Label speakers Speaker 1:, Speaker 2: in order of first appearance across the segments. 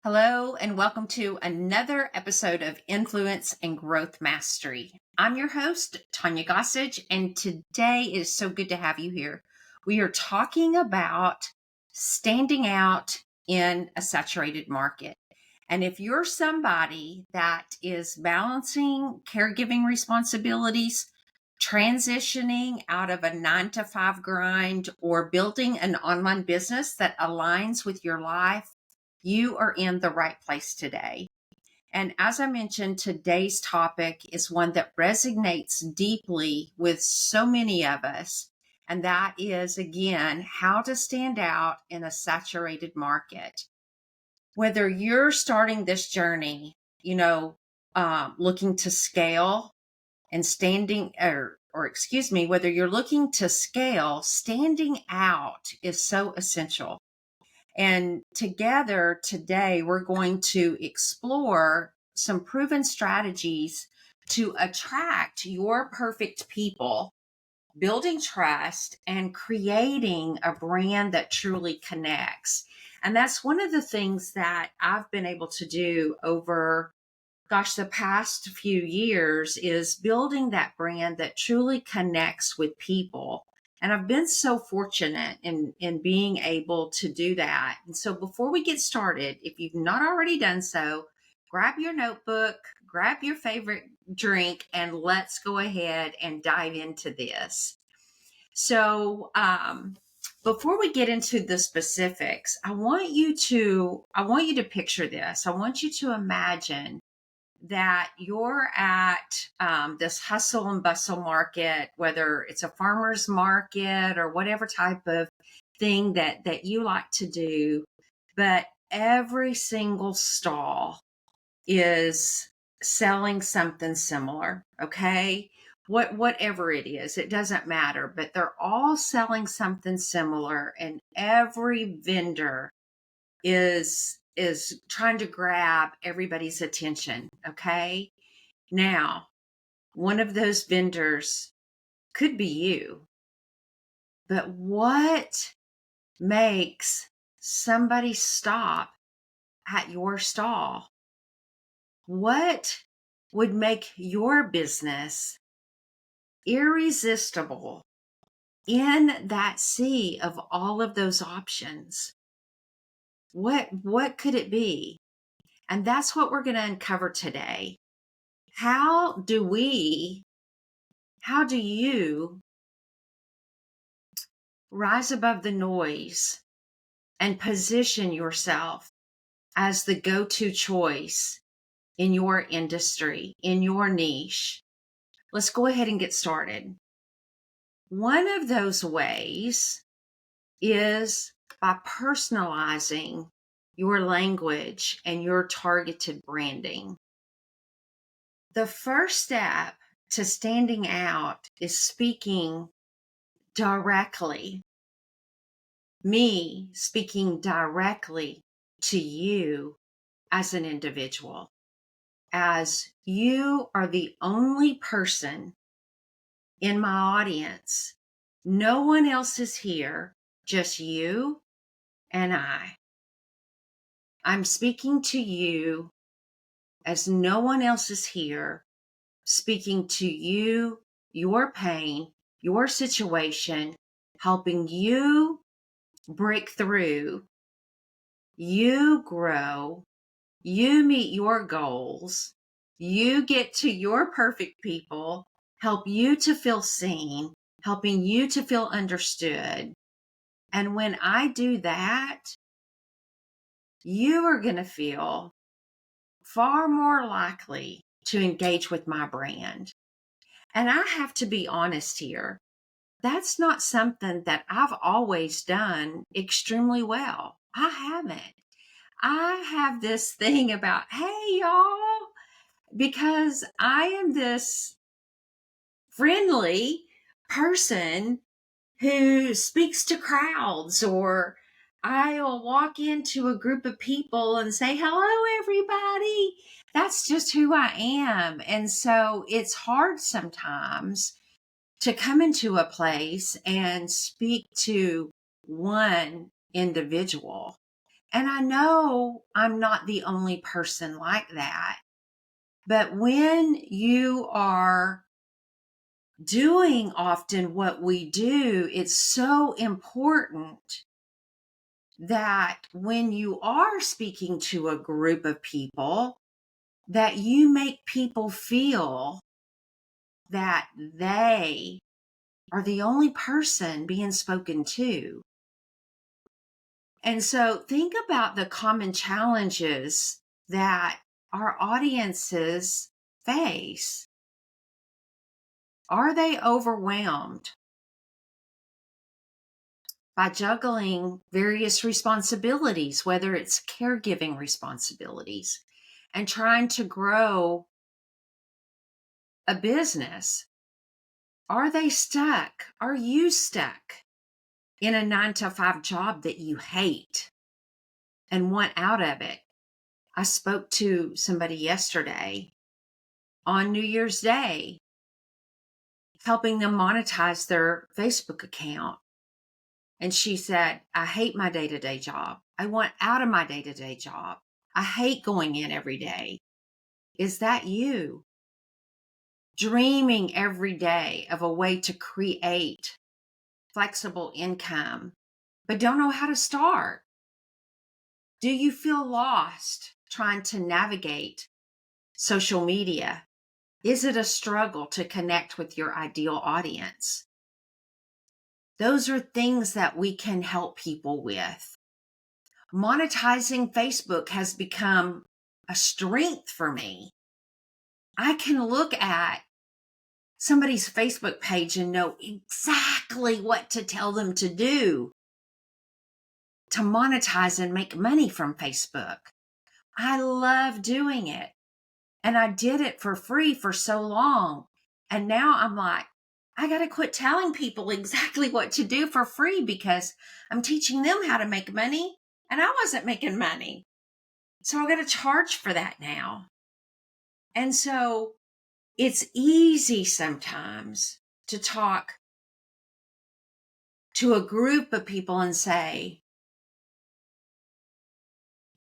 Speaker 1: Hello, and welcome to another episode of Influence and Growth Mastery. I'm your host, Tonya Gossage, and today is so good to have you here. We are talking about standing out in a saturated market. And if you're somebody that is balancing caregiving responsibilities, transitioning out of a 9-to-5 grind, or building an online business that aligns with your life, you are in the right place today. And as I mentioned, today's topic is one that resonates deeply with so many of us. And that is, again, how to stand out in a saturated market. Whether you're starting this journey, looking to scale and whether you're looking to scale, standing out is so essential. And together today, we're going to explore some proven strategies to attract your perfect people, building trust, and creating a brand that truly connects. And that's one of the things that I've been able to do over, the past few years, is building that brand that truly connects with people. And I've been so fortunate in being able to do that. And so before we get started, if you've not already done so, grab your notebook, grab your favorite drink, and let's go ahead and dive into this. So before we get into the specifics, I want you to picture this. I want you to imagine that you're at this hustle and bustle market, whether it's a farmer's market or whatever type of thing that you like to do, but every single stall is selling something similar, okay? Whatever it is, it doesn't matter, but they're all selling something similar, and every vendor is trying to grab everybody's attention. Okay. Now, one of those vendors could be you, but what makes somebody stop at your stall? What would make your business irresistible in that sea of all of those options? What could it be? And that's what we're going to uncover today. How do you rise above the noise and position yourself as the go-to choice in your industry, in your niche? Let's go ahead and get started. One of those ways is by personalizing your language and your targeted branding. The first step to standing out is speaking directly. Me speaking directly to you as an individual, as you are the only person in my audience. No one else is here, just you and I. I'm speaking to you as no one else is here, speaking to you, your pain, your situation, helping you break through, you grow, you meet your goals, you get to your perfect people, help you to feel seen, helping you to feel understood. And when I do that, you are going to feel far more likely to engage with my brand. And I have to be honest here. That's not something that I've always done extremely well. I haven't. I have this thing about, hey, y'all, because I am this friendly person who speaks to crowds, or I'll walk into a group of people and say, hello, everybody. That's just who I am. And so it's hard sometimes to come into a place and speak to one individual. And I know I'm not the only person like that. But when you are doing often what we do, it's so important that when you are speaking to a group of people, that you make people feel that they are the only person being spoken to. And so think about the common challenges that our audiences face. Are they overwhelmed by juggling various responsibilities, whether it's caregiving responsibilities, and trying to grow a business? Are they stuck? Are you stuck in a 9-to-5 job that you hate and want out of it? I spoke to somebody yesterday on New Year's Day, helping them monetize their Facebook account. And she said, I hate my day-to-day job. I want out of my day-to-day job. I hate going in every day. Is that you? Dreaming every day of a way to create flexible income, but don't know how to start? Do you feel lost trying to navigate social media? Is it a struggle to connect with your ideal audience? Those are things that we can help people with. Monetizing Facebook has become a strength for me. I can look at somebody's Facebook page and know exactly what to tell them to do to monetize and make money from Facebook. I love doing it. And I did it for free for so long. And now I'm like, I got to quit telling people exactly what to do for free because I'm teaching them how to make money and I wasn't making money. So I got to charge for that now. And so it's easy sometimes to talk to a group of people and say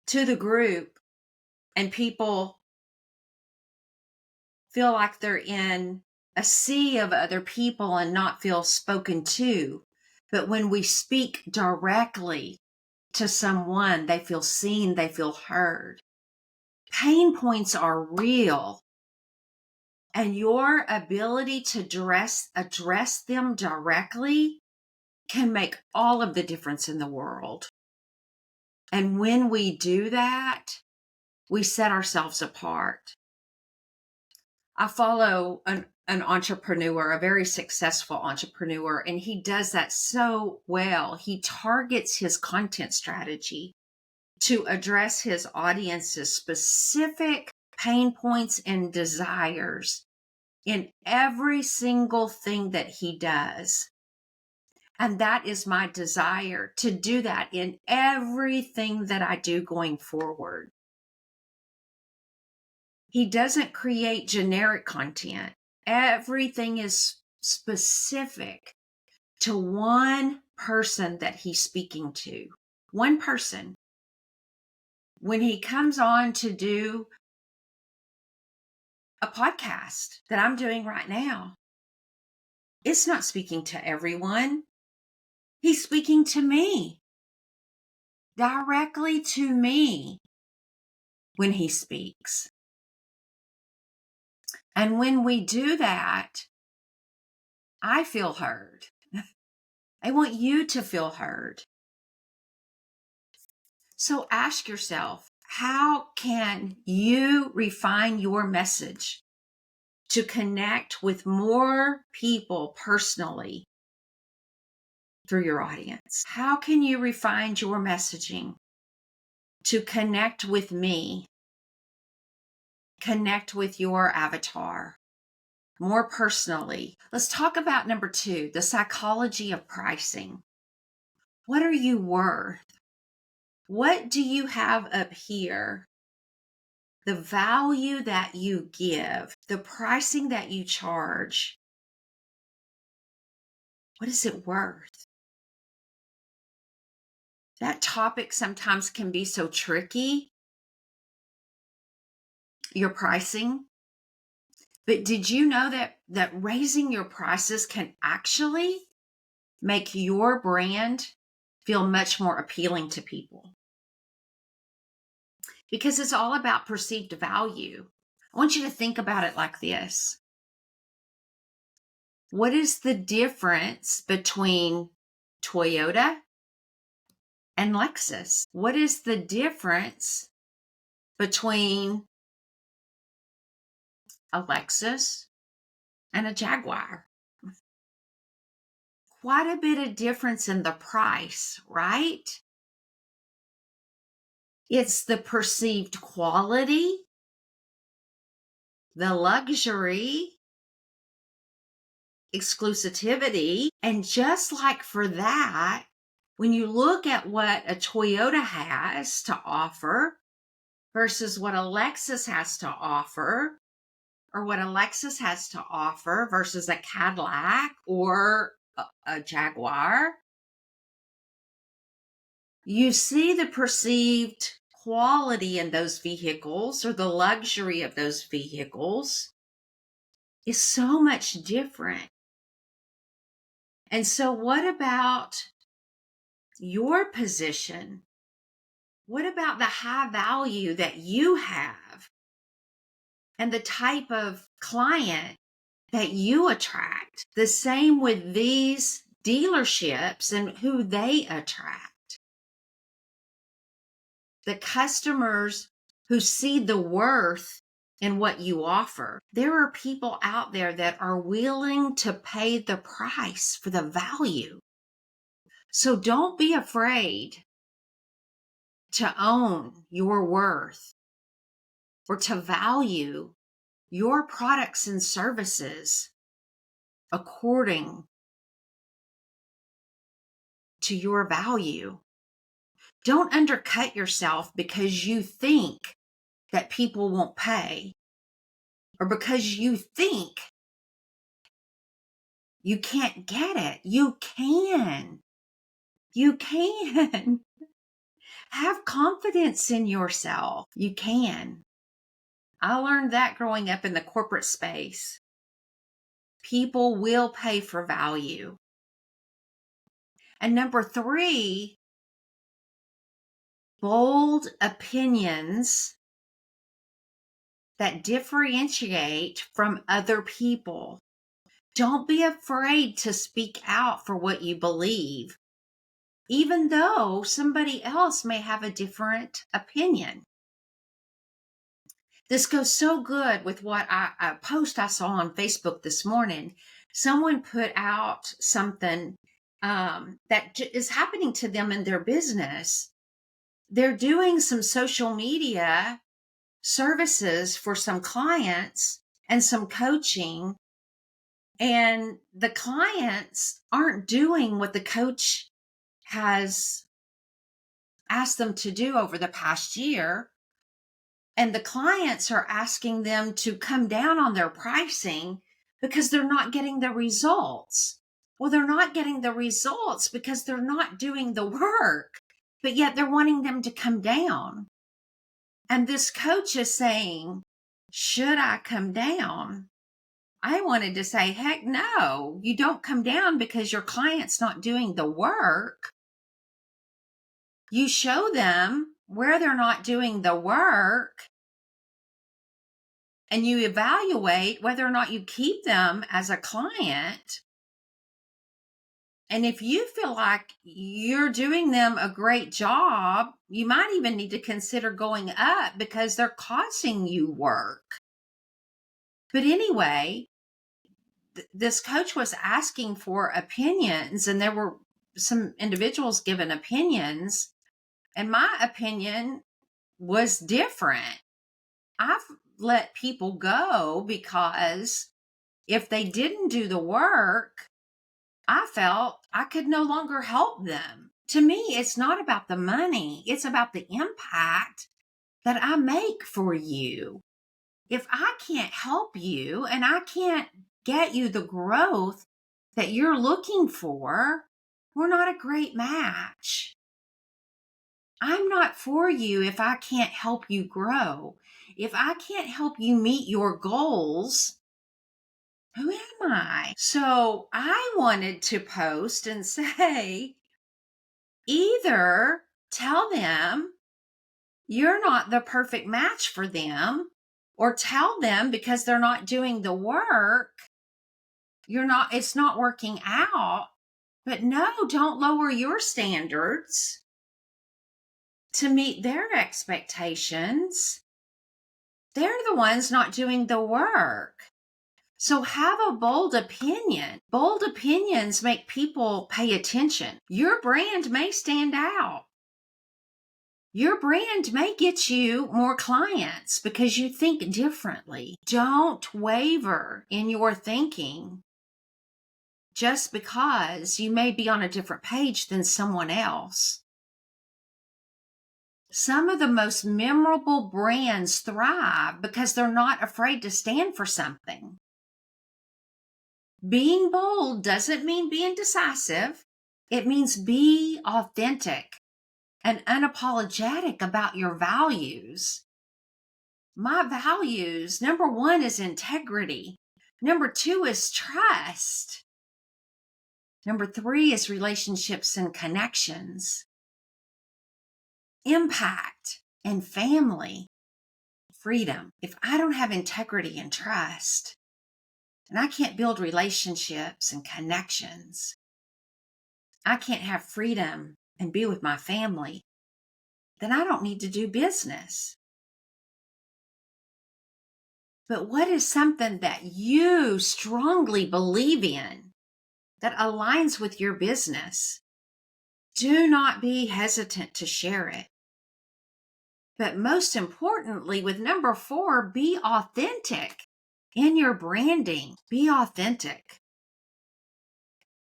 Speaker 1: to the group, and people feel like they're in a sea of other people and not feel spoken to. But when we speak directly to someone, they feel seen, they feel heard. Pain points are real. And your ability to address them directly can make all of the difference in the world. And when we do that, we set ourselves apart. I follow an entrepreneur, a very successful entrepreneur, and he does that so well. He targets his content strategy to address his audience's specific pain points and desires in every single thing that he does. And that is my desire, to do that in everything that I do going forward. He doesn't create generic content. Everything is specific to one person that he's speaking to. One person. When he comes on to do a podcast that I'm doing right now, it's not speaking to everyone. He's speaking to me, directly to me when he speaks. And when we do that, I feel heard. I want you to feel heard. So ask yourself, how can you refine your message to connect with more people personally through your audience? How can you refine your messaging to connect with me, connect with your avatar more personally? Let's talk about number 2, the psychology of pricing. What are you worth? What do you have up here? The value that you give, the pricing that you charge, what is it worth? That topic sometimes can be so tricky, your pricing. But did you know that raising your prices can actually make your brand feel much more appealing to people? Because it's all about perceived value. I want you to think about it like this. What is the difference between Toyota and Lexus? What is the difference between a Lexus and a Jaguar? Quite a bit of difference in the price, right? It's the perceived quality, the luxury, exclusivity. And just like for that, when you look at what a Toyota has to offer versus what a Lexus has to offer, or what a Lexus has to offer versus a Cadillac or a Jaguar, you see the perceived quality in those vehicles or the luxury of those vehicles is so much different. And so, what about your position? What about the high value that you have and the type of client that you attract? The same with these dealerships and who they attract. The customers who see the worth in what you offer. There are people out there that are willing to pay the price for the value. So don't be afraid to own your worth or to value your products and services according to your value. Don't undercut yourself because you think that people won't pay, or because you think you can't get it. You can. You can. Have confidence in yourself. You can. I learned that growing up in the corporate space. People will pay for value. And number 3, bold opinions that differentiate from other people. Don't be afraid to speak out for what you believe, even though somebody else may have a different opinion. This goes so good with what a post I saw on Facebook this morning. Someone put out something that is happening to them in their business. They're doing some social media services for some clients and some coaching, and the clients aren't doing what the coach has asked them to do over the past year. And the clients are asking them to come down on their pricing because they're not getting the results. Well, they're not getting the results because they're not doing the work, but yet they're wanting them to come down. And this coach is saying, should I come down? I wanted to say, heck no, you don't come down because your client's not doing the work. You show them where they're not doing the work, and you evaluate whether or not you keep them as a client. And if you feel like you're doing them a great job, you might even need to consider going up because they're costing you work. But anyway, this coach was asking for opinions, and there were some individuals giving opinions, and my opinion was different. I've let people go because if they didn't do the work, I felt I could no longer help them. To me, it's not about the money. It's about the impact that I make for you. If I can't help you and I can't get you the growth that you're looking for, we're not a great match. I'm not for you if I can't help you grow. If I can't help you meet your goals, who am I? So I wanted to post and say, either tell them you're not the perfect match for them, or tell them because they're not doing the work, it's not working out. But no, don't lower your standards to meet their expectations. They're the ones not doing the work. So have a bold opinion. Bold opinions make people pay attention. Your brand may stand out. Your brand may get you more clients because you think differently. Don't waver in your thinking just because you may be on a different page than someone else. Some of the most memorable brands thrive because they're not afraid to stand for something. Being bold doesn't mean being decisive. It means be authentic and unapologetic about your values. My values, number 1 is integrity. Number 2 is trust. Number 3 is relationships and connections. Impact and family. Freedom. If I don't have integrity and trust, and I can't build relationships and connections, I can't have freedom and be with my family, then I don't need to do business. But what is something that you strongly believe in that aligns with your business? Do not be hesitant to share it. But most importantly, with number 4, be authentic in your branding. Be authentic.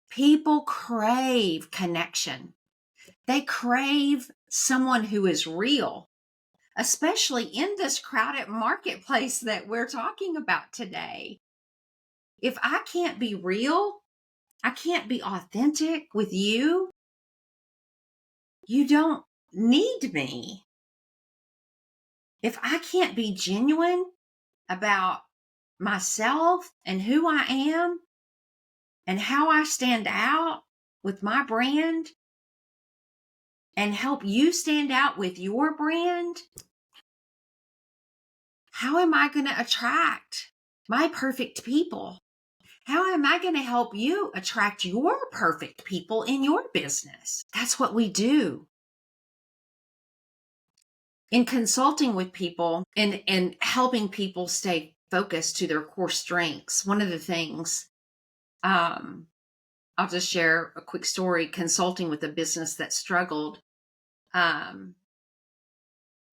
Speaker 1: People crave connection. They crave someone who is real, especially in this crowded marketplace that we're talking about today. If I can't be real, I can't be authentic with you, you don't need me. If I can't be genuine about myself and who I am and how I stand out with my brand and help you stand out with your brand, how am I going to attract my perfect people? How am I going to help you attract your perfect people in your business? That's what we do. In consulting with people and helping people stay focused to their core strengths, one of the things, I'll just share a quick story. Consulting with a business that struggled,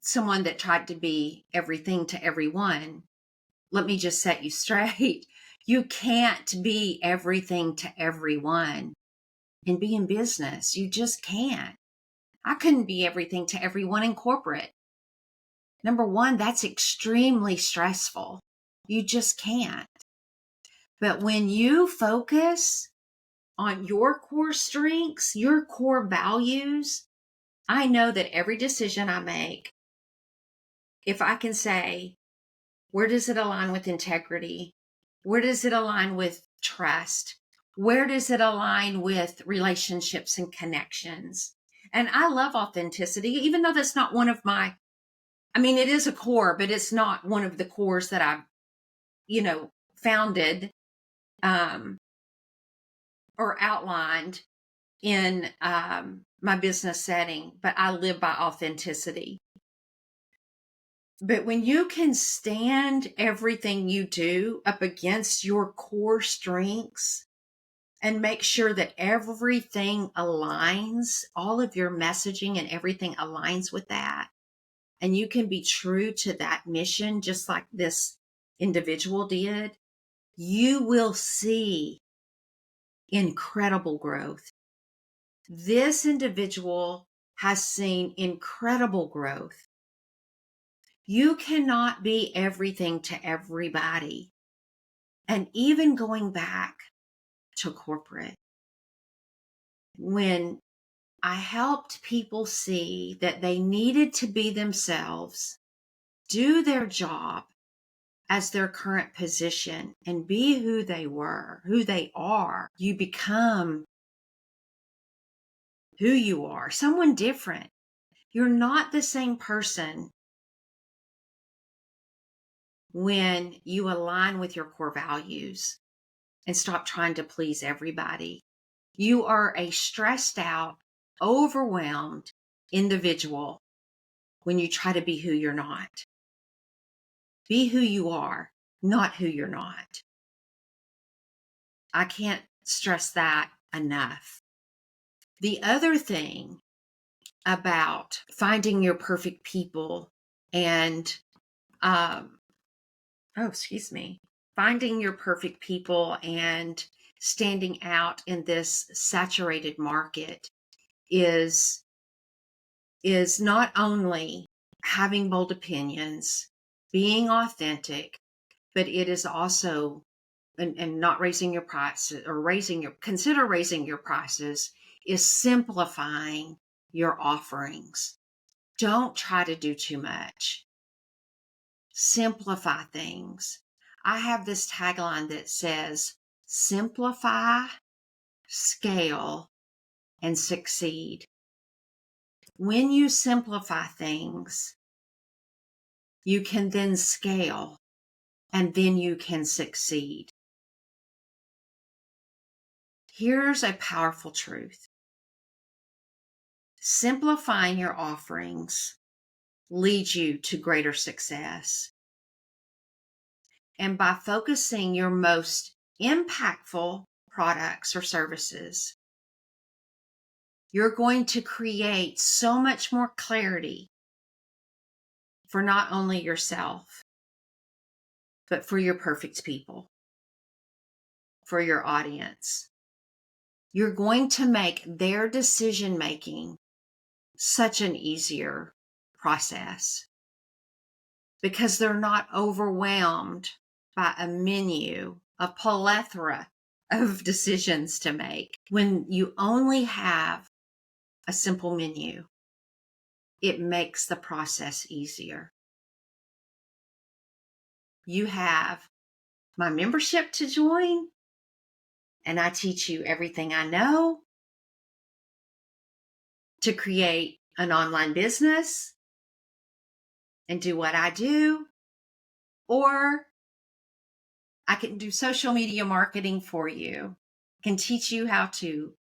Speaker 1: someone that tried to be everything to everyone. Let me just set you straight. You can't be everything to everyone and be in business. You just can't. I couldn't be everything to everyone in corporate. Number 1, that's extremely stressful. You just can't. But when you focus on your core strengths, your core values, I know that every decision I make, if I can say, where does it align with integrity? Where does it align with trust? Where does it align with relationships and connections? And I love authenticity, even though that's not one of my, it is a core, but it's not one of the cores that I've, founded or outlined in my business setting, but I live by authenticity. But when you can stand everything you do up against your core strengths and make sure that everything aligns, all of your messaging and everything aligns with that, and you can be true to that mission, just like this individual did, you will see incredible growth. This individual has seen incredible growth. You cannot be everything to everybody. And even going back to corporate, when I helped people see that they needed to be themselves, do their job as their current position, and be who they were, who they are. You become who you are, someone different. You're not the same person when you align with your core values and stop trying to please everybody. You are a stressed out, overwhelmed individual when you try to be who you're not. Be who you are, not who you're not. I can't stress that enough. The other thing about finding your perfect people and, finding your perfect people and standing out in this saturated market is not only having bold opinions, being authentic, but it is also, and not raising your prices, or consider raising your prices, is simplifying your offerings. Don't try to do too much. Simplify things. I have this tagline that says, simplify, scale, and succeed. When you simplify things, you can then scale, and then you can succeed. Here's a powerful truth. Simplifying your offerings leads you to greater success. And by focusing your most impactful products or services, you're going to create so much more clarity for not only yourself, but for your perfect people, for your audience. You're going to make their decision-making such an easier process because they're not overwhelmed by a menu, a plethora of decisions to make. When you only have a simple menu, it makes the process easier. You have my membership to join, and I teach you everything I know to create an online business and do what I do. Or I can do social media marketing for you. I can teach you how to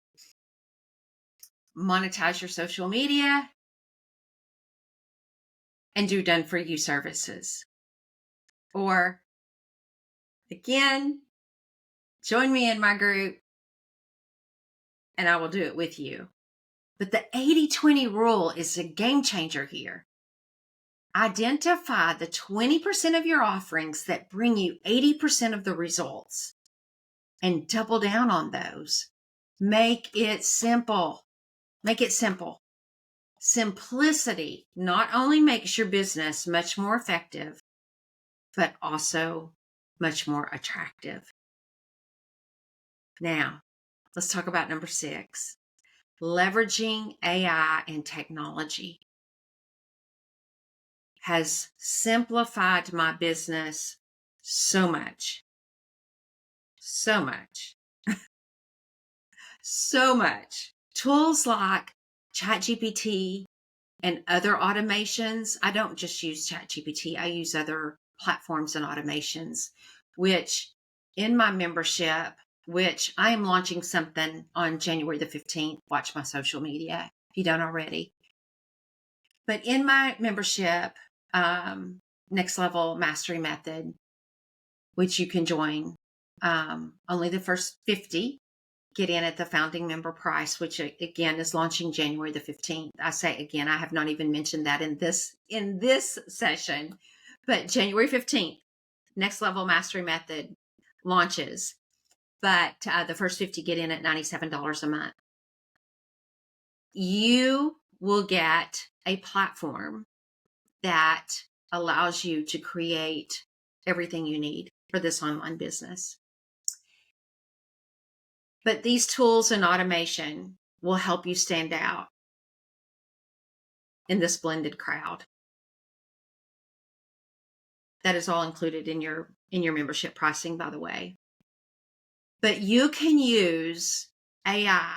Speaker 1: monetize your social media and do done for you services. Or again, join me in my group and I will do it with you. But the 80-20 rule is a game changer here. Identify the 20% of your offerings that bring you 80% of the results and double down on those. Make it simple. Make it simple. Simplicity not only makes your business much more effective, but also much more attractive. Now, let's talk about number 6, leveraging AI and technology has simplified my business so much. So much. So much. Tools like ChatGPT and other automations. I don't just use ChatGPT. I use other platforms and automations, which in my membership, which I am launching something on January the 15th. Watch my social media if you don't already. But in my membership, Next Level Mastery Method, which you can join, only the first 50 get in at the founding member price, which again is launching January the 15th. I say again, I have not even mentioned that in this session, but January 15th, Next Level Mastery Method launches. But the first 50 get in at $97 a month. You will get a platform that allows you to create everything you need for this online business. But these tools and automation will help you stand out in this blended crowd. That is all included in your membership pricing, by the way. But you can use AI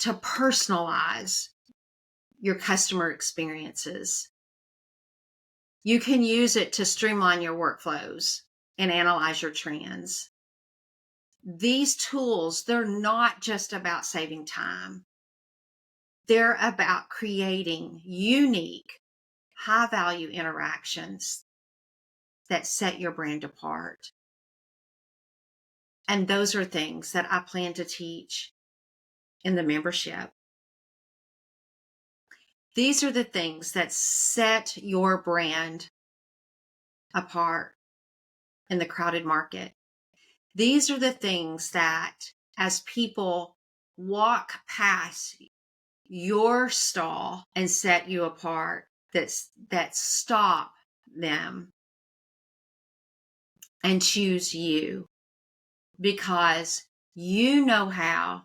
Speaker 1: to personalize your customer experiences. You can use it to streamline your workflows and analyze your trends. These tools, they're not just about saving time. They're about creating unique, high-value interactions that set your brand apart. And those are things that I plan to teach in the membership. These are the things that set your brand apart in the crowded market. These are the things that, as people walk past your stall and set you apart, that stop them and choose you, because you know how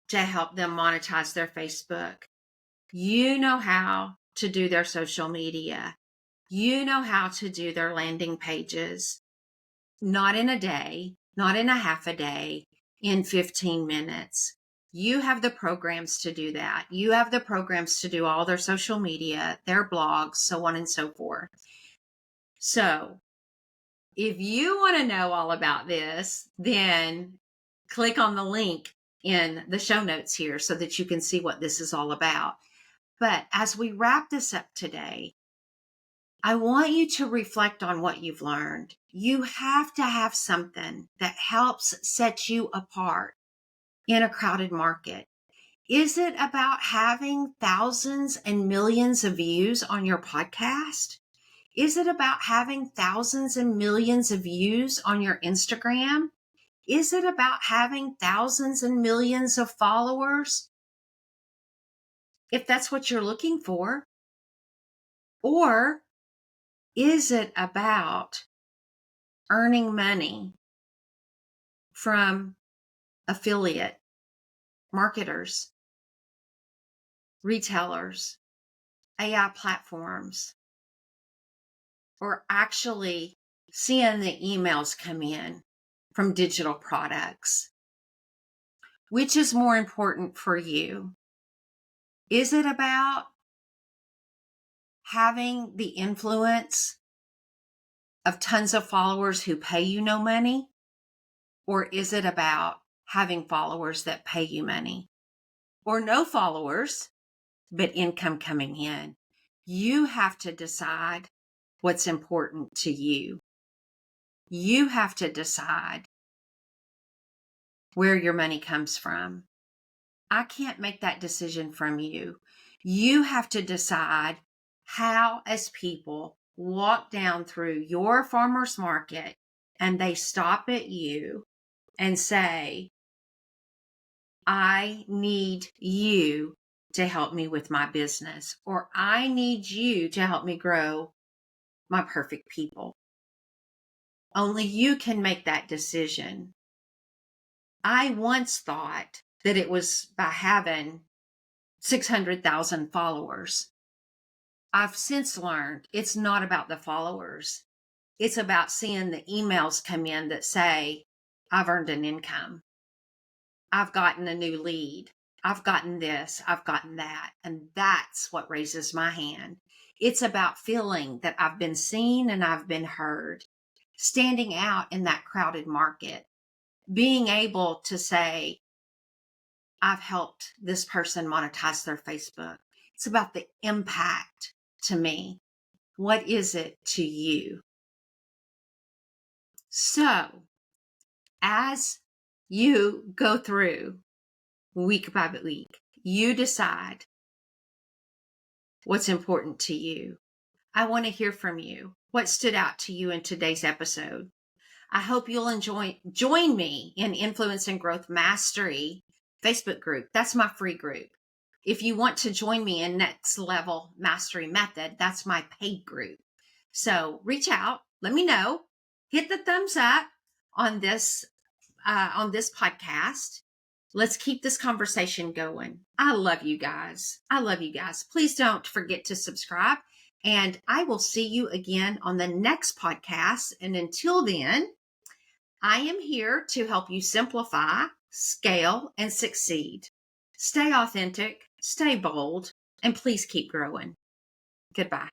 Speaker 1: to help them monetize their Facebook. You know how to do their social media. You know how to do their landing pages. Not in a day, not in a half a day, in 15 minutes. You have the programs to do that. You have the programs to do all their social media, their blogs, so on and so forth. So if you want to know all about this, then click on the link in the show notes here so that you can see what this is all about. But as we wrap this up today, I want you to reflect on what you've learned. You have to have something that helps set you apart in a crowded market. Is it about having thousands and millions of views on your podcast? Is it about having thousands and millions of views on your Instagram? Is it about having thousands and millions of followers? If that's what you're looking for. Or is it about earning money from affiliate marketers, retailers, AI platforms, or actually seeing the emails come in from digital products? Which is more important for you? Is it about having the influence of tons of followers who pay you no money? Or is it about having followers that pay you money? Or no followers, but income coming in? You have to decide what's important to you. You have to decide where your money comes from. I can't make that decision from you. You have to decide how, as people walk down through your farmer's market and they stop at you and say, I need you to help me with my business, or I need you to help me grow my perfect people. Only you can make that decision. I once thought that it was by having 600,000 followers. I've since learned it's not about the followers. It's about seeing the emails come in that say, I've earned an income. I've gotten a new lead. I've gotten this. I've gotten that. And that's what raises my hand. It's about feeling that I've been seen and I've been heard, standing out in that crowded market, being able to say, I've helped this person monetize their Facebook. It's about the impact to me. What is it to you? So, as you go through week by week, you decide what's important to you. I want to hear from you. What stood out to you in today's episode? I hope you'll join me in Influence and Growth Mastery Facebook group. That's my free group. If you want to join me in Next Level Mastery Method, that's my paid group. So reach out, let me know, hit the thumbs up on this podcast, Let's keep this conversation going. I love you guys. I love you guys. Please don't forget to subscribe, and I will see you again on the next podcast. And until then, I am here to help you simplify, scale, and succeed. Stay authentic, stay bold, and please keep growing. Goodbye.